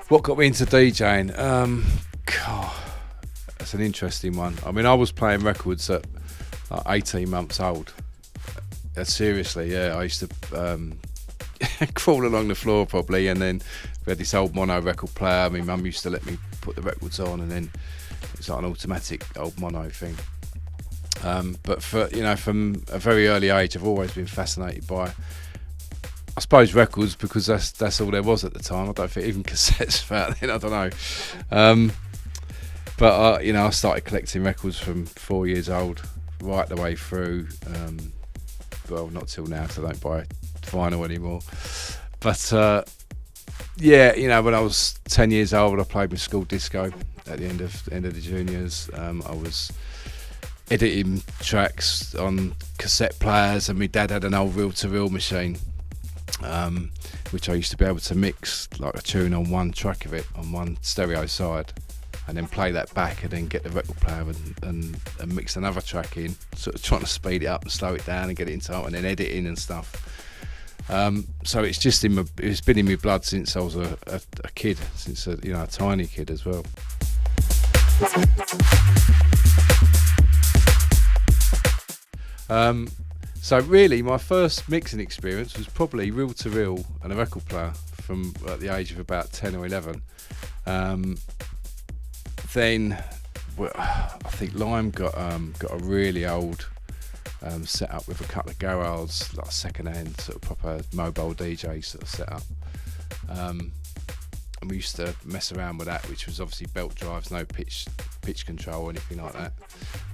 What got me into DJing? God, that's an interesting one. I mean, I was playing records at like 18 months old. Seriously, yeah. I used to crawl along the floor probably, and then we had this old mono record player. My mum used to let me put the records on, and then it's like an automatic old mono thing. But from a very early age, I've always been fascinated by, I suppose, records, because that's all there was at the time. I don't think even cassettes were out then. I don't know. But I started collecting records from 4 years old right the way through. Well, not till now, because I don't buy vinyl anymore. But when I was 10 years old, I played with school disco at the end of the juniors. I was editing tracks on cassette players, and my dad had an old reel-to-reel machine, which I used to be able to mix like a tune on one track of it on one stereo side, and then play that back, and then get the record player and mix another track in, sort of trying to speed it up and slow it down and get it in time, and then editing and stuff. So it's just it's been in my blood since I was a kid, since a tiny kid as well. So really, my first mixing experience was probably reel-to-reel and a record player from at the age of about 10 or 11. Then I think Lime got a really old setup with a couple of garage, like second-hand sort of proper mobile DJ sort of setup. And we used to mess around with that, which was obviously belt drives, no pitch control or anything like that.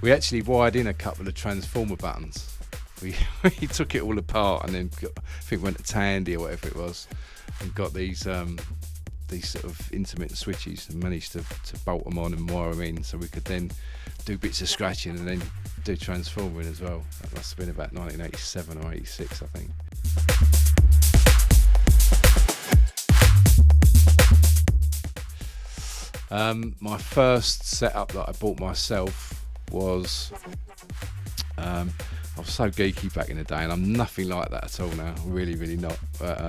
We actually wired in a couple of transformer buttons. We took it all apart, and then I think went to Tandy or whatever it was, and got these sort of intermittent switches, and managed to bolt them on and wire them in, so we could then do bits of scratching and then do transforming as well. That must have been about 1987 or 86, I think. My first setup that I bought myself was, I was so geeky back in the day, and I'm nothing like that at all now, really, really not. But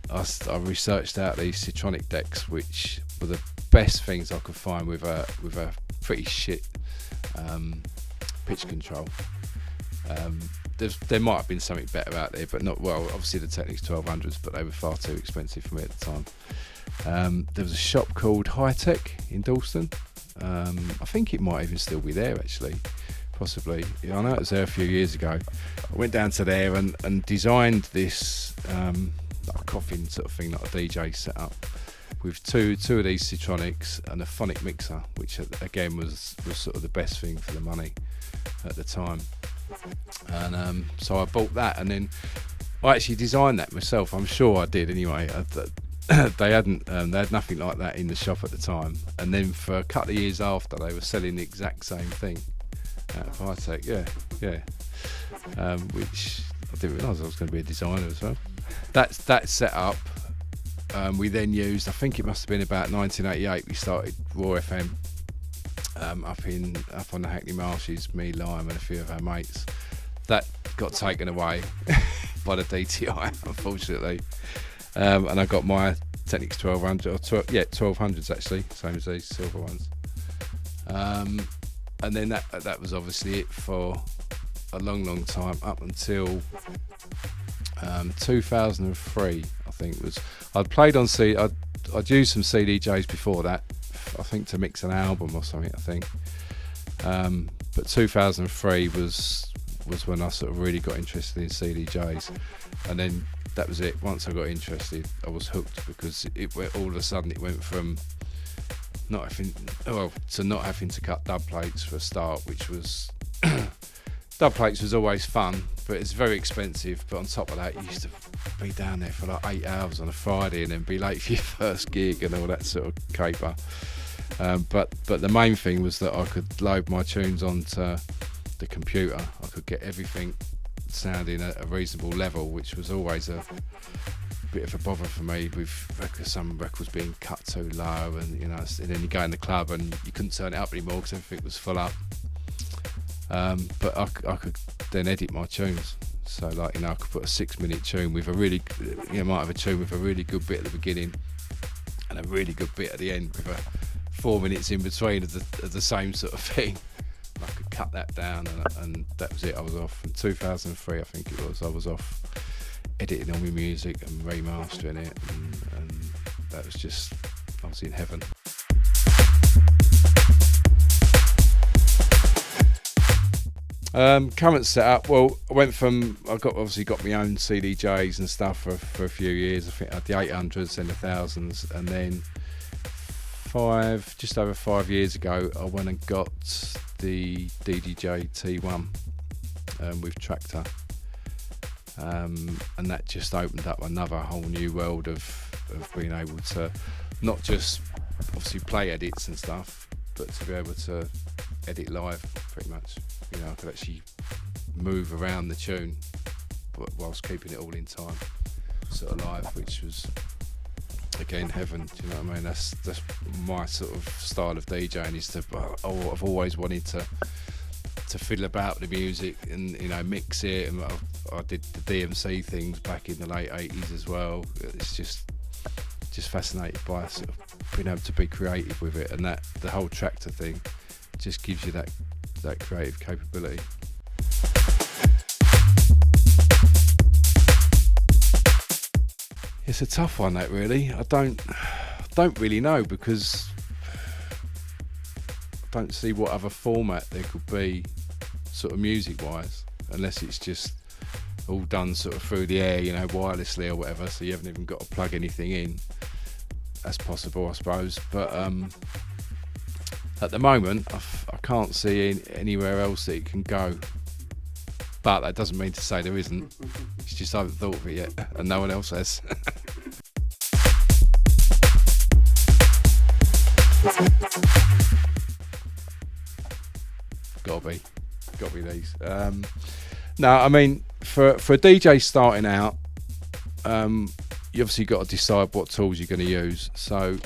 I researched out these Citronic decks, which were the best things I could find with a pretty shit pitch control. There might have been something better out there, but not well. Obviously the Technics 1200s, but they were far too expensive for me at the time. There was a shop called High Tech in Dalston. I think it might even still be there actually, possibly. I know it was there a few years ago. I went down to there and designed this like a coffin sort of thing, like a DJ setup, with two of these Citronics and a phonic mixer, which again was sort of the best thing for the money at the time. And so I bought that, and then I actually designed that myself. I'm sure I did anyway. They had nothing like that in the shop at the time, and then for a couple of years after, they were selling the exact same thing out of High Tech. Which I didn't realise I was going to be a designer as well. That setup we then used, I think it must have been about 1988, we started Raw FM up on the Hackney Marshes, me, Lime and a few of our mates. That got taken away by the DTI, unfortunately. And I got my Technics 1200, 1200s actually, same as these silver ones. And then that was obviously it for a long time, up until 2003, I think was. I'd played on I'd used some CDJs before that, I think to mix an album or something, I think. But 2003 was when I sort of really got interested in CDJs, and then that was it. Once I got interested, I was hooked, because all of a sudden it went from not having to cut dub plates for a start, which was dub plates was always fun, but it's very expensive. But on top of that, you used to be down there for like 8 hours on a Friday and then be late for your first gig and all that sort of caper. But the main thing was that I could load my tunes onto the computer. I could get everything sounding at a reasonable level, which was always a bit of a bother for me, with some records being cut too low, and and then you go in the club and you couldn't turn it up anymore because everything was full up. But I could then edit my tunes, so I could put a 6-minute tune with a really, might have a tune with a really good bit at the beginning, and and a really good bit at the end with 4 minutes in between of the same sort of thing. I could cut that down, and that was it. I was off. In 2003, I think it was, I was off editing all my music and remastering it, and that was just, I was in heaven. Current setup, well, I obviously got my own CDJs and stuff for a few years. I think I had the 800s, then the 1000s, and then just over 5 years ago, I went and got the DJing T1 with Tractor, and that just opened up another whole new world of being able to not just obviously play edits and stuff, but to be able to edit live pretty much. You know, I could actually move around the tune whilst keeping it all in time, sort of live, which was again heaven. Do you know what I mean? That's my sort of style of DJing, is to I've always wanted to fiddle about the music and, you know, mix it, and I did the DMC things back in the late 80s as well. It's just fascinated by sort of being able to be creative with it, and that the whole Tractor thing just gives you that creative capability. It's a tough one, that, really. I don't really know, because I don't see what other format there could be sort of music wise, unless it's just all done sort of through the air, you know, wirelessly or whatever, so you haven't even got to plug anything in. That's possible, I suppose, but at the moment I can't see anywhere else that it can go, but that doesn't mean to say there isn't. It's just I haven't thought of it yet, and no one else has. Gotta be these. No, I mean, for a DJ starting out, you obviously got to decide what tools you're going to use. So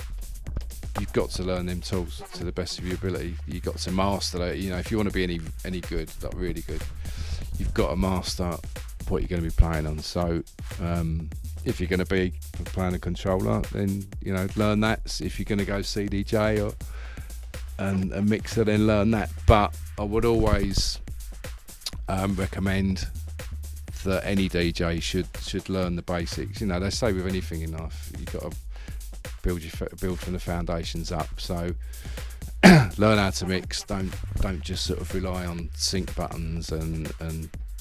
you've got to learn them tools to the best of your ability. You've got to master that. You know, if you want to be any good, like really good, you've got to master what you're going to be playing on. So if you're going to be playing a controller, then, you know, learn that. If you're going to go CDJ and a mixer, then learn that. But I would always recommend that any DJ should learn the basics. You know, they say with anything in life, you've got to build from the foundations up. So learn how to mix. Don't just sort of rely on sync buttons and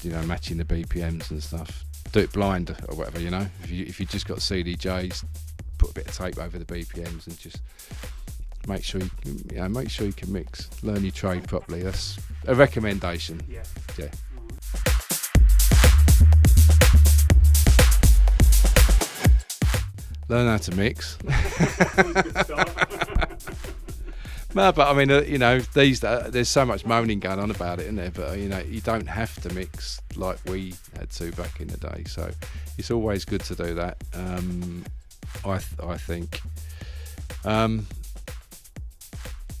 you know, matching the BPMs and stuff. Do it blind or whatever, you know. If you just got CDJs, put a bit of tape over the BPMs and just make sure you can mix. Learn your trade properly. That's a recommendation. Yeah. Learn how to mix. No, but I mean, you know, there's so much moaning going on about it, isn't there? But you know, you don't have to mix like we had to back in the day. So it's always good to do that. I think.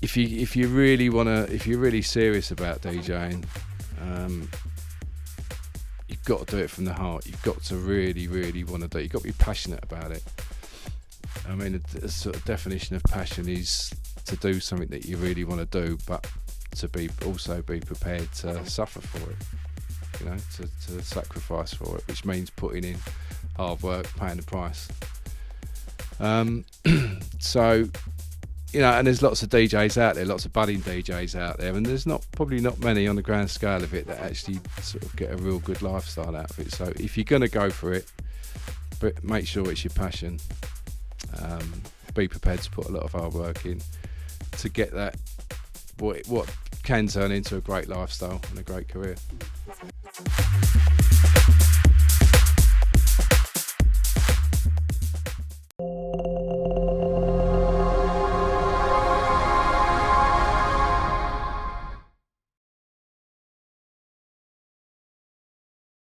If you're really serious about DJing, you've got to do it from the heart. You've got to really, really want to do it. You've got to be passionate about it. I mean, the sort of definition of passion is to do something that you really want to do, but to also be prepared to suffer for it. You know, to sacrifice for it, which means putting in hard work, paying the price. So, you know, and there's lots of DJs out there, lots of budding DJs out there, and there's probably not many on the grand scale of it that actually sort of get a real good lifestyle out of it. So if you're going to go for it, but make sure it's your passion. Be prepared to put a lot of hard work in to get that what can turn into a great lifestyle and a great career.